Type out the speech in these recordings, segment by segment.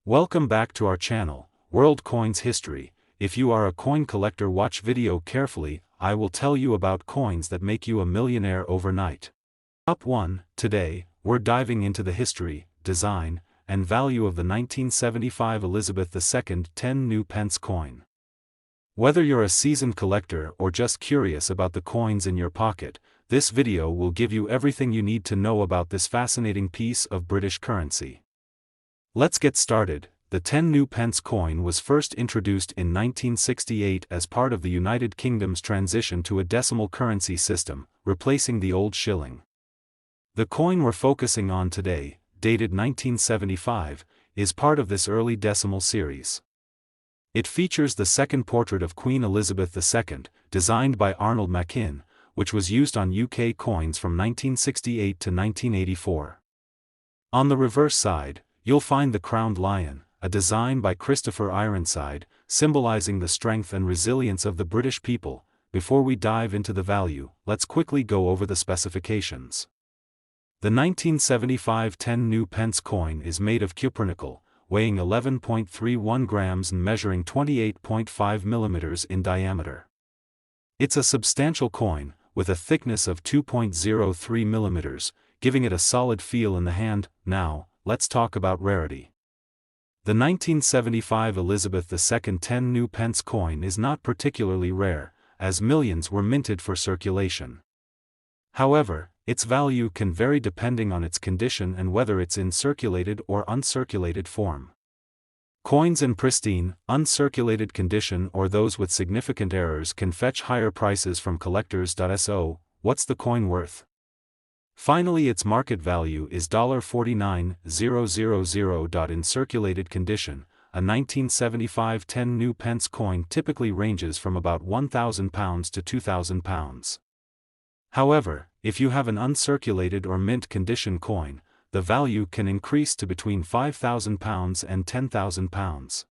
Welcome back to our channel, World Coins History. If you are a coin collector, watch video carefully. I will tell you about coins that make you a millionaire overnight. Top 1. Today, we're diving into the history, design, and value of the 1975 Elizabeth II 10 Newpence coin. Whether you're a seasoned collector or just curious about the coins in your pocket, this video will give you everything you need to know about this fascinating piece of British currency. Let's get started. The 10 Newpence coin was first introduced in 1968 as part of the United Kingdom's transition to a decimal currency system, replacing the old shilling. The coin we're focusing on today, dated 1975, is part of this early decimal series. It features the second portrait of Queen Elizabeth II, designed by Arnold Machin, which was used on UK coins from 1968 to 1984. On the reverse side, you'll find the crowned lion, a design by Christopher Ironside, symbolizing the strength and resilience of the British people. Before we dive into the value, let's quickly go over the specifications. The 1975 10 Newpence coin is made of cupronickel, weighing 11.31 grams and measuring 28.5 millimeters in diameter. It's a substantial coin, with a thickness of 2.03 millimeters, giving it a solid feel in the hand. Now, let's talk about rarity. The 1975 Elizabeth II 10 Newpence coin is not particularly rare, as millions were minted for circulation. However, its value can vary depending on its condition and whether it's in circulated or uncirculated form. Coins in pristine, uncirculated condition or those with significant errors can fetch higher prices from collectors. So, what's the coin worth? Finally, its market value is $49,000. In circulated condition, a 1975 10 Newpence coin typically ranges from about £1,000 to £2,000. However, if you have an uncirculated or mint condition coin, the value can increase to between £5,000 and £10,000.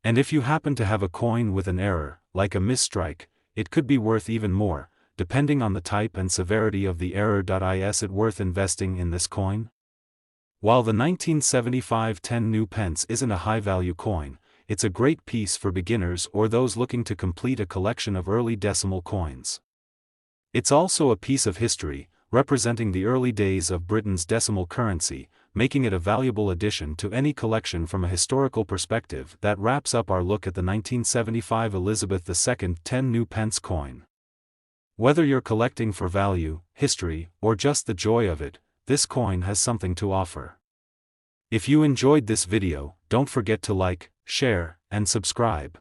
And if you happen to have a coin with an error, like a misstrike, it could be worth even more, depending on the type and severity of the error. Is it worth investing in this coin? While the 1975 10 Newpence isn't a high-value coin, it's a great piece for beginners or those looking to complete a collection of early decimal coins. It's also a piece of history, representing the early days of Britain's decimal currency, making it a valuable addition to any collection from a historical perspective. That wraps up our look at the 1975 Elizabeth II 10 Newpence coin. Whether you're collecting for value, history, or just the joy of it, this coin has something to offer. If you enjoyed this video, don't forget to like, share, and subscribe.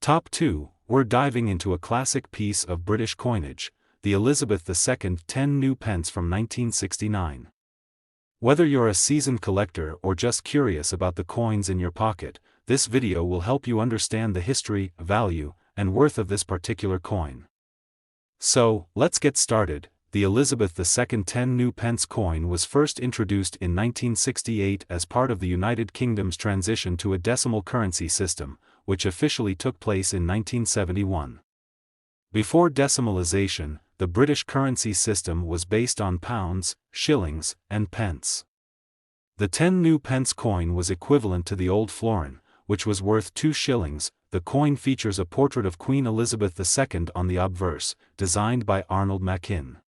Top 2, we're diving into a classic piece of British coinage, the Elizabeth II 10 Newpence from 1969. Whether you're a seasoned collector or just curious about the coins in your pocket, this video will help you understand the history, value, and worth of this particular coin. So, let's get started. The Elizabeth II 10 Newpence coin was first introduced in 1968 as part of the United Kingdom's transition to a decimal currency system, which officially took place in 1971. Before decimalisation, the British currency system was based on pounds, shillings, and pence. The 10 Newpence coin was equivalent to the old florin, which was worth 2 shillings. The coin features a portrait of Queen Elizabeth II on the obverse, designed by Arnold Machin.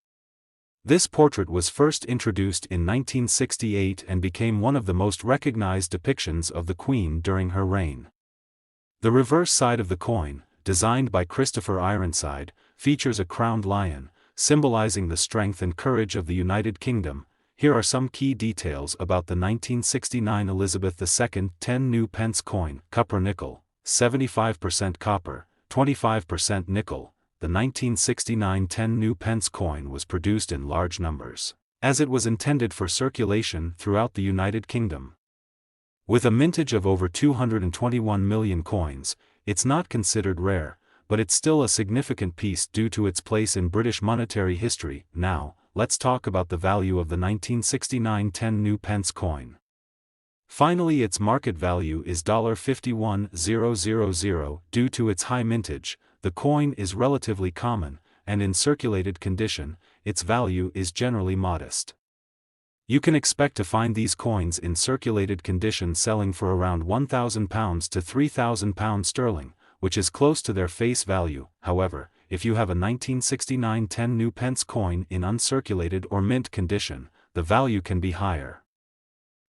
This portrait was first introduced in 1968 and became one of the most recognized depictions of the Queen during her reign. The reverse side of the coin, designed by Christopher Ironside, features a crowned lion, symbolizing the strength and courage of the United Kingdom. Here are some key details about the 1969 Elizabeth II 10 Newpence coin. Copper nickel, 75% copper, 25% nickel. The 1969 10 Newpence coin was produced in large numbers, as it was intended for circulation throughout the United Kingdom. With a mintage of over 221 million coins, it's not considered rare, but it's still a significant piece due to its place in British monetary history. Now, let's talk about the value of the 1969 10 Newpence coin. Finally, its market value is $51,000. Due to its high mintage, the coin is relatively common, and in circulated condition, its value is generally modest. You can expect to find these coins in circulated condition selling for around £1,000 to £3,000 sterling, which is close to their face value. However, if you have a 1969 10 Newpence coin in uncirculated or mint condition, the value can be higher.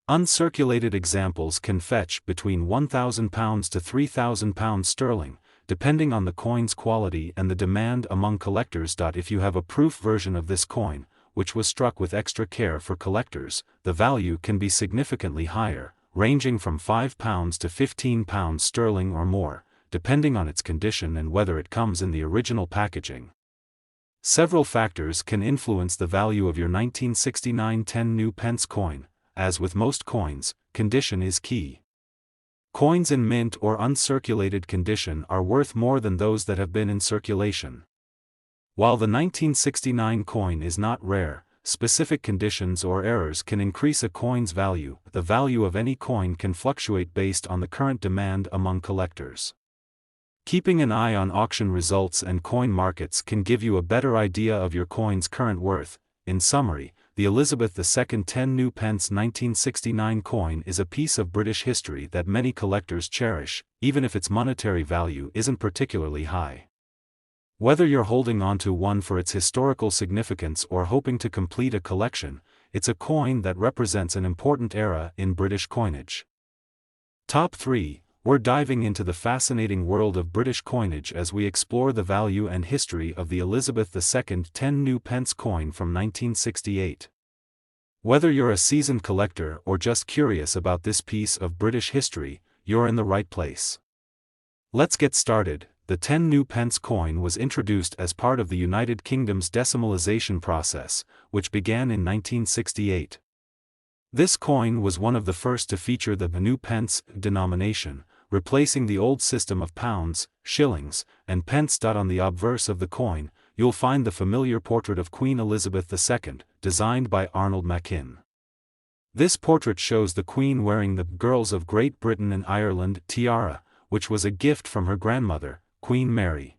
Uncirculated examples can fetch between £1,000 to £3,000 sterling, depending on the coin's quality and the demand among collectors. If you have a proof version of this coin, which was struck with extra care for collectors, the value can be significantly higher, ranging from £5 to £15 sterling or more, depending on its condition and whether it comes in the original packaging. Several factors can influence the value of your 1969 10 Newpence coin. As with most coins, condition is key. Coins in mint or uncirculated condition are worth more than those that have been in circulation. While the 1969 coin is not rare, specific conditions or errors can increase a coin's value. The value of any coin can fluctuate based on the current demand among collectors. Keeping an eye on auction results and coin markets can give you a better idea of your coin's current worth. In summary, the Elizabeth II 10 Newpence 1969 coin is a piece of British history that many collectors cherish, even if its monetary value isn't particularly high. Whether you're holding on to one for its historical significance or hoping to complete a collection, it's a coin that represents an important era in British coinage. Top 3. We're diving into the fascinating world of British coinage as we explore the value and history of the Elizabeth II 10 Newpence coin from 1968. Whether you're a seasoned collector or just curious about this piece of British history, you're in the right place. Let's get started. The 10 Newpence coin was introduced as part of the United Kingdom's decimalisation process, which began in 1968. This coin was one of the first to feature the Newpence denomination, replacing the old system of pounds, shillings, and pence. On the obverse of the coin, you'll find the familiar portrait of Queen Elizabeth II, designed by Arnold Machin. This portrait shows the Queen wearing the Girls of Great Britain and Ireland tiara, which was a gift from her grandmother, Queen Mary.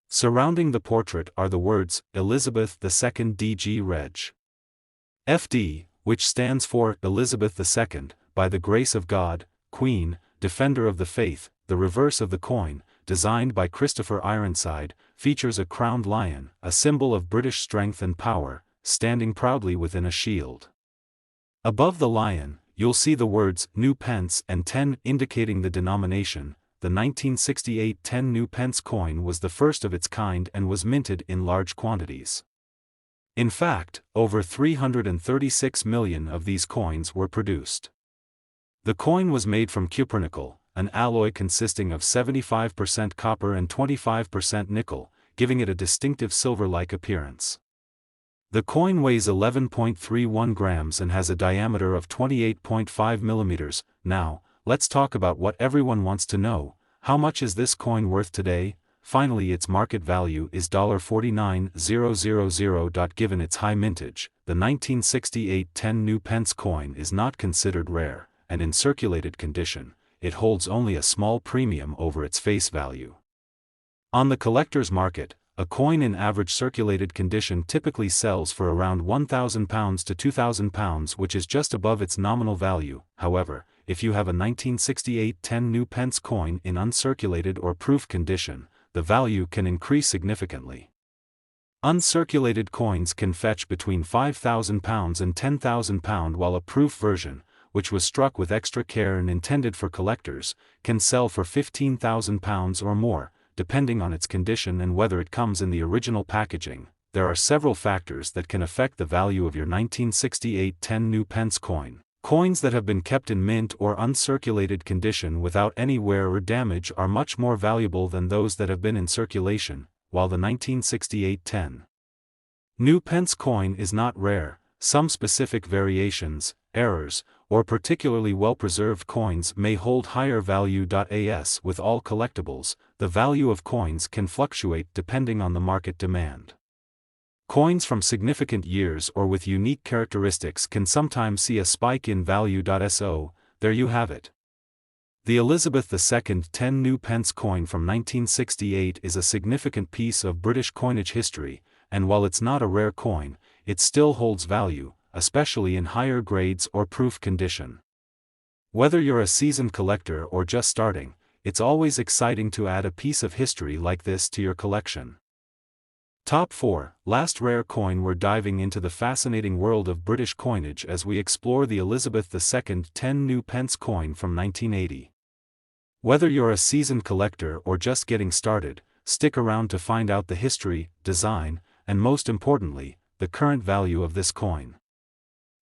Surrounding the portrait are the words, Elizabeth II DG Reg. FD, which stands for Elizabeth II, by the grace of God, Queen, Defender of the Faith. The reverse of the coin, designed by Christopher Ironside, features a crowned lion, a symbol of British strength and power, standing proudly within a shield. Above the lion, you'll see the words Newpence and 10 indicating the denomination. The 1968 10 Newpence coin was the first of its kind and was minted in large quantities. In fact, over 336 million of these coins were produced. The coin was made from cupronickel, an alloy consisting of 75% copper and 25% nickel, giving it a distinctive silver-like appearance. The coin weighs 11.31 grams and has a diameter of 28.5 millimeters. Now, let's talk about what everyone wants to know: how much is this coin worth today? Finally, its market value is $49,000. Given its high mintage, the 1968 10 Newpence coin is not considered rare, and in circulated condition, it holds only a small premium over its face value. On the collector's market, a coin in average circulated condition typically sells for around £1,000 to £2,000, which is just above its nominal value. However, if you have a 1968 10 Newpence coin in uncirculated or proof condition, the value can increase significantly. Uncirculated coins can fetch between £5,000 and £10,000, while a proof version, which was struck with extra care and intended for collectors, can sell for £15,000 or more, depending on its condition and whether it comes in the original packaging. There are several factors that can affect the value of your 1968 10 Newpence coin. Coins that have been kept in mint or uncirculated condition without any wear or damage are much more valuable than those that have been in circulation, while the 1968 10 Newpence coin is not rare. Some specific variations, errors, or particularly well-preserved coins may hold higher value. As with all collectibles, the value of coins can fluctuate depending on the market demand. Coins from significant years or with unique characteristics can sometimes see a spike in value. So, there you have it. The Elizabeth II 10 Newpence coin from 1968 is a significant piece of British coinage history, and while it's not a rare coin, it still holds value, especially in higher grades or proof condition. Whether you're a seasoned collector or just starting, it's always exciting to add a piece of history like this to your collection. Top 4, last rare coin. We're diving into the fascinating world of British coinage as we explore the Elizabeth II 10 Newpence coin from 1980. Whether you're a seasoned collector or just getting started, stick around to find out the history, design, and most importantly, the current value of this coin.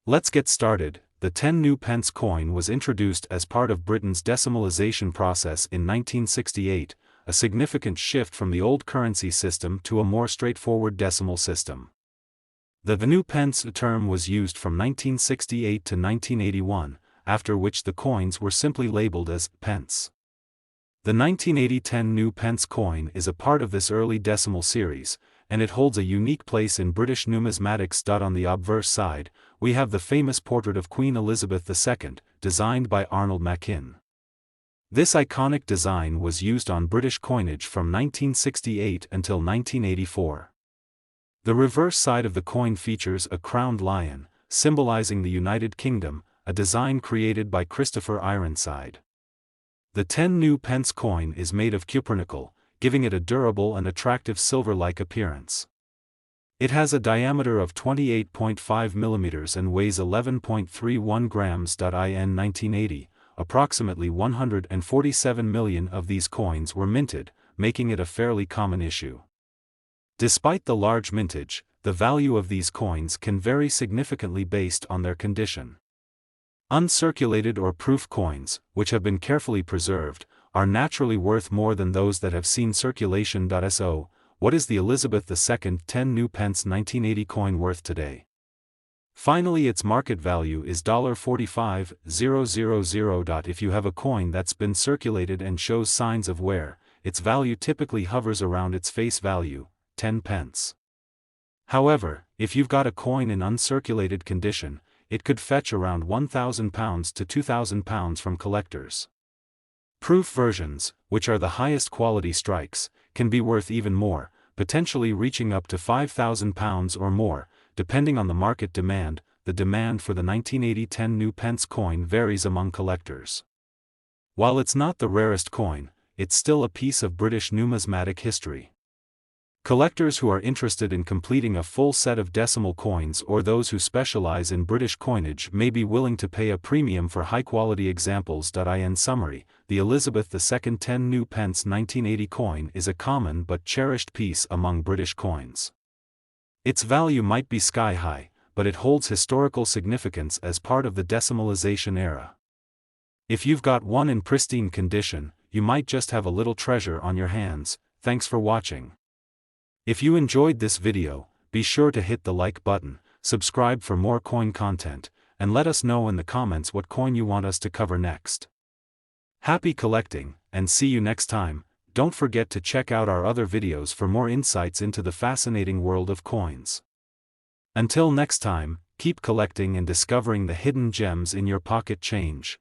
Let's get started. The 10 Newpence coin was introduced as part of Britain's decimalisation process in 1968, a significant shift from the old currency system to a more straightforward decimal system. The Newpence term was used from 1968 to 1981, after which the coins were simply labelled as pence. The 1980 10 Newpence coin is a part of this early decimal series, and it holds a unique place in British numismatics. On the obverse side, we have the famous portrait of Queen Elizabeth II, designed by Arnold Machin. This iconic design was used on British coinage from 1968 until 1984. The reverse side of the coin features a crowned lion, symbolizing the United Kingdom, a design created by Christopher Ironside. The 10 Newpence coin is made of cupronickel, giving it a durable and attractive silver-like appearance. It has a diameter of 28.5 mm and weighs 11.31 grams. In 1980, approximately 147 million of these coins were minted, making it a fairly common issue. Despite the large mintage, the value of these coins can vary significantly based on their condition. Uncirculated or proof coins, which have been carefully preserved, are naturally worth more than those that have seen circulation. So, what is the Elizabeth II 10 Newpence 1980 coin worth today? Finally, its market value is $45,000. If you have a coin that's been circulated and shows signs of wear, its value typically hovers around its face value, 10 pence. However, if you've got a coin in uncirculated condition, it could fetch around £1,000 to £2,000 from collectors. Proof versions, which are the highest quality strikes, can be worth even more, potentially reaching up to £5,000 or more, depending on the market demand. The demand for the 1980 10 Newpence coin varies among collectors. While it's not the rarest coin, it's still a piece of British numismatic history. Collectors who are interested in completing a full set of decimal coins or those who specialize in British coinage may be willing to pay a premium for high-quality examples. In summary, the Elizabeth II 10 Newpence 1980 coin is a common but cherished piece among British coins. Its value might be sky-high, but it holds historical significance as part of the decimalisation era. If you've got one in pristine condition, you might just have a little treasure on your hands. Thanks for watching. If you enjoyed this video, be sure to hit the like button, subscribe for more coin content, and let us know in the comments what coin you want us to cover next. Happy collecting, and see you next time. Don't forget to check out our other videos for more insights into the fascinating world of coins. Until next time, keep collecting and discovering the hidden gems in your pocket change.